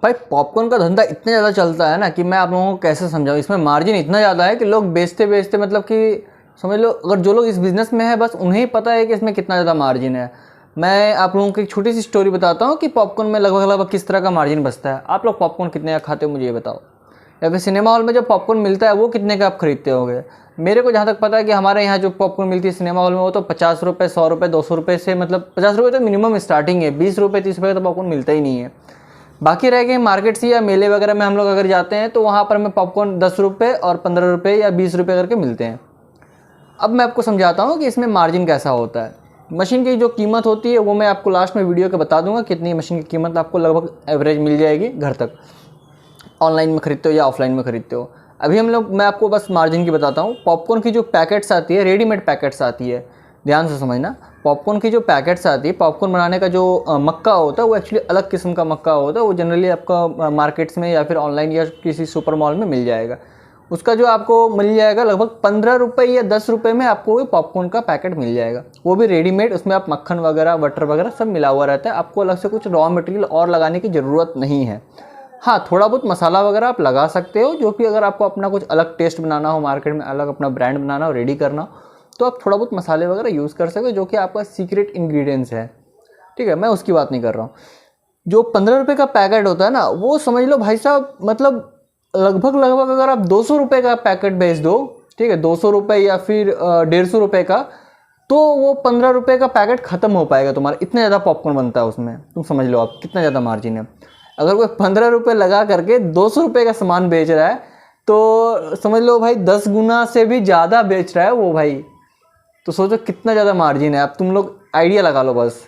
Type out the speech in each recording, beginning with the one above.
भाई पॉपकॉर्न का धंधा इतना ज़्यादा चलता है ना कि मैं आप लोगों को कैसे समझाऊँ। इसमें मार्जिन इतना ज़्यादा है कि लोग बेचते बेचते मतलब कि समझ लो, अगर जो लोग इस बिज़नेस में है बस उन्हें ही पता है कि इसमें कितना ज़्यादा मार्जिन है। मैं आप लोगों को एक छोटी सी स्टोरी बताता हूँ कि पॉपकॉर्न में लगभग लगभग किस तरह का मार्जिन बचता है। आप लोग पॉपकॉर्न कितने का खाते हो मुझे ये बताओ, या फिर सिनेमा हॉल में जब पॉपकॉर्न मिलता है वो कितने का आप खरीदते होगे। मेरे को जहाँ तक पता है कि हमारे यहाँ जो पॉपकॉर्न मिलती है सिनेमा हॉल में वो तो 50 रुपये, 100 रुपये, 200 रुपये से, मतलब 50 रुपये तो मिनिमम स्टार्टिंग है, 20 रुपये 30 रुपये का तो पॉपकॉर्न मिलता ही नहीं है। बाकी रह गए मार्केट से या मेले वगैरह में हम लोग अगर जाते हैं तो वहाँ पर हमें पॉपकॉर्न 10 रुपये और 15 रुपये या 20 रुपये करके मिलते हैं। अब मैं आपको समझाता हूँ कि इसमें मार्जिन कैसा होता है। मशीन की जो कीमत होती है वो मैं आपको लास्ट में वीडियो के बता दूंगा कितनी मशीन की कीमत आपको लगभग एवरेज मिल जाएगी घर तक, ऑनलाइन में खरीदते हो या ऑफलाइन में खरीदते हो। अभी मैं आपको बस मार्जिन की बताता हूँ। पॉपकॉर्न की जो पैकेट्स आती है, रेडीमेड पैकेट्स आती है, ध्यान से समझना। पॉपकॉर्न की जो पैकेट्स आती है, पॉपकॉर्न बनाने का जो मक्का होता है वो एक्चुअली अलग किस्म का मक्का होता है। वो जनरली आपका मार्केट्स में या फिर ऑनलाइन या किसी सुपर मॉल में मिल जाएगा। उसका जो आपको मिल जाएगा लगभग 15 रुपये या 10 रुपये में आपको वो पॉपकॉर्न का पैकेट मिल जाएगा, वो भी रेडीमेड। उसमें आप मक्खन वगैरह, बटर वगैरह सब मिला हुआ रहता है। आपको अलग से कुछ रॉ मटेरियल और लगाने की ज़रूरत नहीं है। हाँ, थोड़ा बहुत मसाला वगैरह आप लगा सकते हो, जो कि अगर आपको अपना कुछ अलग टेस्ट बनाना हो, मार्केट में अलग अपना ब्रांड बनाना हो, रेडी करना हो, तो आप थोड़ा बहुत मसाले वगैरह यूज़ कर सकते हो, जो कि आपका सीक्रेट इंग्रेडिएंट्स है। ठीक है, मैं उसकी बात नहीं कर रहा हूँ। जो 15 रुपये का पैकेट होता है ना, वो समझ लो भाई साहब, मतलब लगभग लगभग अगर आप 200 रुपये का पैकेट बेच दो, ठीक है, 200 रुपये या फिर 150 रुपये का, तो वो 15 रुपये का पैकेट ख़त्म हो पाएगा तुम्हारा। इतना ज़्यादा पॉपकॉर्न बनता है उसमें, तुम समझ लो आप कितना ज़्यादा मार्जिन है। अगर कोई 15 रुपये लगा करके 200 रुपये का सामान बेच रहा है तो समझ लो भाई 10 गुना से भी ज़्यादा बेच रहा है वो भाई। तो सोचो कितना ज़्यादा मार्जिन है। अब तुम लोग आइडिया लगा लो बस।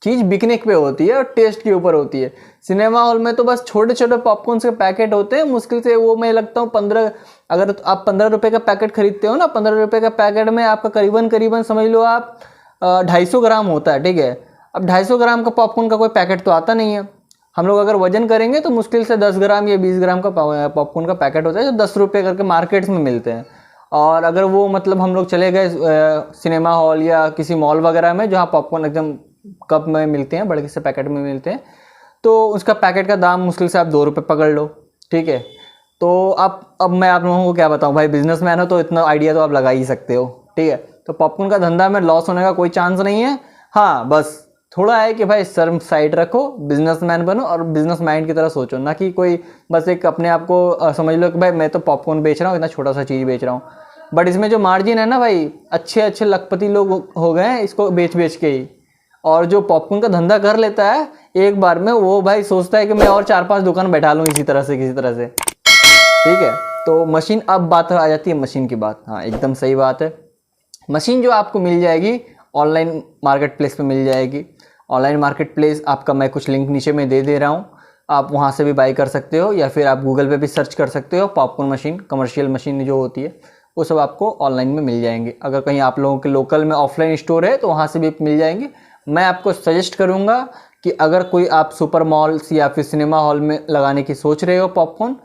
चीज़ बिकने पे होती है और टेस्ट के ऊपर होती है। सिनेमा हॉल में तो बस छोटे छोटे पॉपकॉर्न के पैकेट होते हैं, मुश्किल से वो मैं लगता हूँ 15, अगर आप 15 रुपये का पैकेट खरीदते हो ना, 15 रुपये का पैकेट में आपका करीबन करीबन समझ लो आप 250 ग्राम होता है। ठीक है, अब 250 ग्राम का पॉपकॉर्न का कोई पैकेट तो आता नहीं है। हम लोग अगर वजन करेंगे तो मुश्किल से 10 ग्राम या 20 ग्राम का पॉपकॉर्न का पैकेट होता है, जो 10 रुपये करके मार्केट्स में मिलते हैं। और अगर वो मतलब हम लोग चले गए सिनेमा हॉल या किसी मॉल वगैरह में जहाँ पॉपकॉर्न एकदम कप में मिलते हैं, बड़े से पैकेट में मिलते हैं, तो उसका पैकेट का दाम मुश्किल से आप 2 रुपये पकड़ लो। ठीक है, तो अब मैं आप लोगों को क्या बताऊं भाई, बिजनेसमैन हो तो इतना आइडिया तो आप लगा ही सकते हो। ठीक है, तो पॉपकॉर्न का धंधा में लॉस होने का कोई चांस नहीं है। हाँ, बस थोड़ा है कि भाई शर्म साइड रखो, बिजनेसमैन बनो और बिजनेस माइंड की तरह सोचो, ना कि कोई बस एक अपने आप को समझ लो कि भाई मैं तो पॉपकॉर्न बेच रहा हूँ, इतना छोटा सा चीज़ बेच रहा हूँ। बट इसमें जो मार्जिन है ना भाई, अच्छे अच्छे लखपति लोग हो गए हैं इसको बेच बेच के ही। और जो पॉपकॉर्न का धंधा कर लेता है एक बार में, वो भाई सोचता है कि मैं और 4-5 दुकान बैठा लूँ इसी तरह से, किसी तरह से। ठीक है, तो मशीन, अब बात आ जाती है मशीन की बात। हाँ, एकदम सही बात है। मशीन जो आपको मिल जाएगी ऑनलाइन मार्केट प्लेस पे मिल जाएगी। ऑनलाइन मार्केट प्लेस आपका मैं कुछ लिंक नीचे में दे रहा हूँ, आप वहाँ से भी बाई कर सकते हो, या फिर आप गूगल पे भी सर्च कर सकते हो। पॉपकॉर्न मशीन, कमर्शियल मशीन जो होती है वो सब आपको ऑनलाइन में मिल जाएंगे। अगर कहीं आप लोगों के लोकल में ऑफलाइन स्टोर है तो वहाँ से भी मिल जाएंगे। मैं आपको सजेस्ट करूँगा कि अगर कोई आप सुपर मॉल्स या फिर सिनेमा हॉल में लगाने की सोच रहे हो पॉपकॉर्न,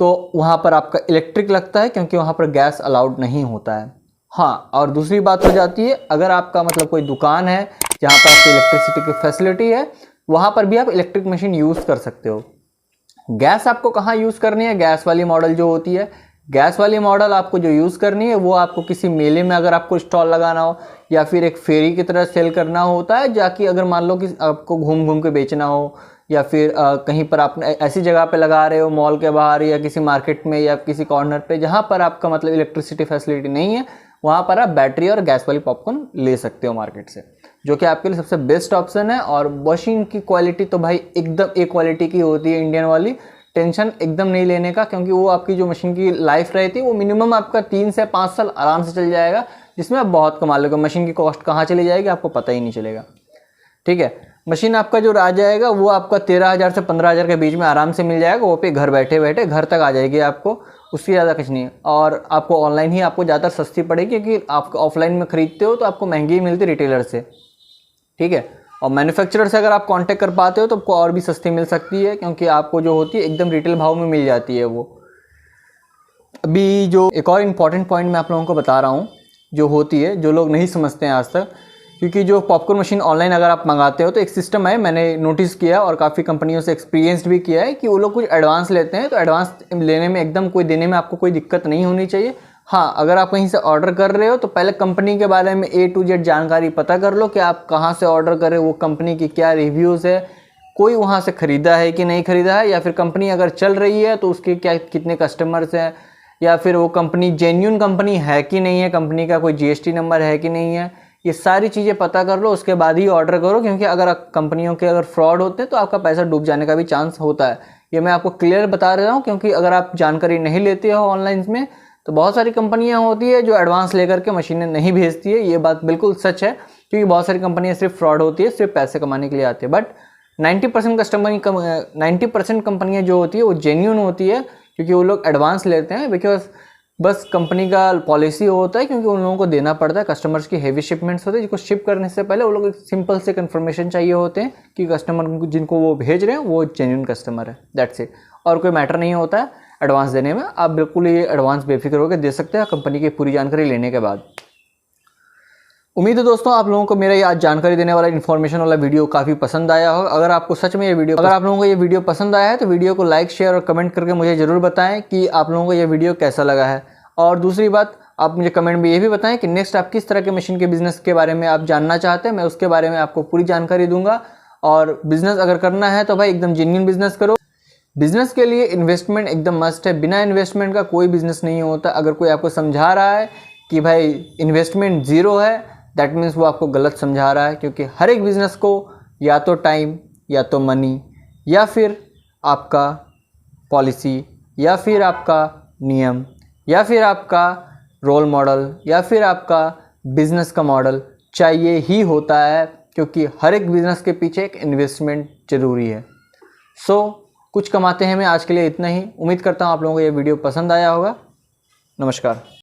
तो वहाँ पर आपका इलेक्ट्रिक लगता है, क्योंकि वहाँ पर गैस अलाउड नहीं होता है। हाँ, और दूसरी बात हो जाती है, अगर आपका मतलब कोई दुकान है जहाँ पर आपकी इलेक्ट्रिसिटी की फैसिलिटी है, वहाँ पर भी आप इलेक्ट्रिक मशीन यूज़ कर सकते हो। गैस आपको कहाँ यूज़ करनी है, गैस वाली मॉडल जो होती है, गैस वाली मॉडल आपको जो यूज़ करनी है वो आपको किसी मेले में अगर आपको स्टॉल लगाना हो या फिर एक फेरी की तरह सेल करना होता है, जाकि अगर मान लो कि आपको घूम घूम के बेचना हो, या फिर कहीं पर आप ऐसी जगह पे लगा रहे हो मॉल के बाहर या किसी मार्केट में या किसी कॉर्नर पे जहाँ पर आपका मतलब इलेक्ट्रिसिटी फैसिलिटी नहीं है, वहाँ पर आप बैटरी और गैस वाली पॉपकॉर्न ले सकते हो मार्केट से, जो कि आपके लिए सबसे बेस्ट ऑप्शन है। और मशीन की क्वालिटी तो भाई एकदम एक क्वालिटी की होती है इंडियन वाली, टेंशन एकदम नहीं लेने का, क्योंकि वो आपकी जो मशीन की लाइफ रहती है वो मिनिमम आपका 3 से 5 साल आराम से चल जाएगा, जिसमें आप बहुत कमा लोगे। मशीन की कॉस्ट कहाँ चली जाएगी आपको पता ही नहीं चलेगा। ठीक है, मशीन आपका जो आ जाएगा वो आपका 13,000 से 15,000 के बीच में आराम से मिल जाएगा। वो पे घर बैठे बैठे घर तक आ जाएगी आपको, उससे ज़्यादा कुछ नहीं है। और आपको ऑनलाइन ही आपको ज़्यादा सस्ती पड़ेगी, क्योंकि आप ऑफलाइन में खरीदते हो तो आपको महंगी ही मिलती रिटेलर से। ठीक है, और मैन्युफैक्चरर से अगर आप कांटेक्ट कर पाते हो तो आपको और भी सस्ती मिल सकती है, क्योंकि आपको जो होती है एकदम रिटेल भाव में मिल जाती है वो। अभी जो एक और इम्पॉर्टेंट पॉइंट मैं आप लोगों को बता रहा हूँ जो होती है, जो लोग नहीं समझते हैं आज तक, क्योंकि जो पॉपकॉर्न मशीन ऑनलाइन अगर आप मंगाते हो तो एक सिस्टम है, मैंने नोटिस किया और काफ़ी कंपनियों से एक्सपीरियंस्ड भी किया है कि वो लोग कुछ एडवांस लेते हैं। तो एडवांस लेने में एकदम कोई देने में आपको कोई दिक्कत नहीं होनी चाहिए। हाँ, अगर आप कहीं से ऑर्डर कर रहे हो तो पहले कंपनी के बारे में A to Z जानकारी पता कर लो कि आप कहाँ से ऑर्डर कर रहे हो, वो कंपनी की क्या रिव्यूज़ है, कोई वहाँ से ख़रीदा है कि नहीं ख़रीदा है, या फिर कंपनी अगर चल रही है तो उसके क्या कितने कस्टमर्स हैं, या फिर वो कंपनी जेन्युइन कंपनी है कि नहीं है, कंपनी का कोई GST नंबर है कि नहीं है। ये सारी चीज़ें पता कर लो, उसके बाद ही ऑर्डर करो, क्योंकि अगर कंपनियों के अगर फ्रॉड होते हैं तो आपका पैसा डूब जाने का भी चांस होता है। ये मैं आपको क्लियर बता रहा हूँ, क्योंकि अगर आप जानकारी नहीं लेते हो ऑनलाइन में तो बहुत सारी कंपनियां होती है जो एडवांस लेकर के मशीनें नहीं भेजती है। ये बात बिल्कुल सच है, क्योंकि बहुत सारी कंपनियां सिर्फ फ्रॉड होती है, सिर्फ पैसे कमाने के लिए आती है। बट 90% कंपनियां जो होती है वो जेन्युइन होती है, क्योंकि वो लोग एडवांस लेते हैं। बिकॉज बस कंपनी का पॉलिसी होता है, क्योंकि उन लोगों को देना पड़ता है। कस्टमर्स की हेवी शिपमेंट्स होते हैं जिसको शिप करने से पहले वो लोग एक सिंपल से कन्फर्मेशन चाहिए होते हैं कि कस्टमर जिनको वो भेज रहे हैं वो जेन्युइन कस्टमर है। दैट्स इट, और कोई मैटर नहीं होता है एडवांस देने में। आप बिल्कुल ये एडवांस बेफिक्र होकर दे सकते हैं कंपनी की पूरी जानकारी लेने के बाद। उम्मीद है दोस्तों आप लोगों को मेरा ये आज जानकारी देने वाला इन्फॉर्मेशन वाला वीडियो काफ़ी पसंद आया होगा। अगर आपको सच में अगर आप लोगों को ये वीडियो पसंद आया है तो वीडियो को लाइक, शेयर और कमेंट करके मुझे ज़रूर बताएं कि आप लोगों को ये वीडियो कैसा लगा है। और दूसरी बात, आप मुझे कमेंट में ये भी बताएं कि नेक्स्ट आप किस तरह के मशीन के बिज़नेस के बारे में आप जानना चाहते हैं। मैं उसके बारे में आपको पूरी जानकारी दूंगा। और बिज़नेस अगर करना है तो भाई एकदम जेन्युइन बिज़नेस करो। बिज़नेस के लिए इन्वेस्टमेंट एकदम मस्ट है, बिना इन्वेस्टमेंट का कोई बिज़नेस नहीं होता। अगर कोई आपको समझा रहा है कि भाई इन्वेस्टमेंट ज़ीरो है, दैट मीन्स वो आपको गलत समझा रहा है। क्योंकि हर एक बिज़नेस को या तो टाइम, या तो मनी, या फिर आपका पॉलिसी, या फिर आपका नियम, या फिर आपका रोल मॉडल, या फिर आपका बिज़नेस का मॉडल चाहिए ही होता है। क्योंकि हर एक बिज़नेस के पीछे एक इन्वेस्टमेंट ज़रूरी है। कुछ कमाते हैं। मैं आज के लिए इतना ही। उम्मीद करता हूँ आप लोगों को ये वीडियो पसंद आया होगा। नमस्कार।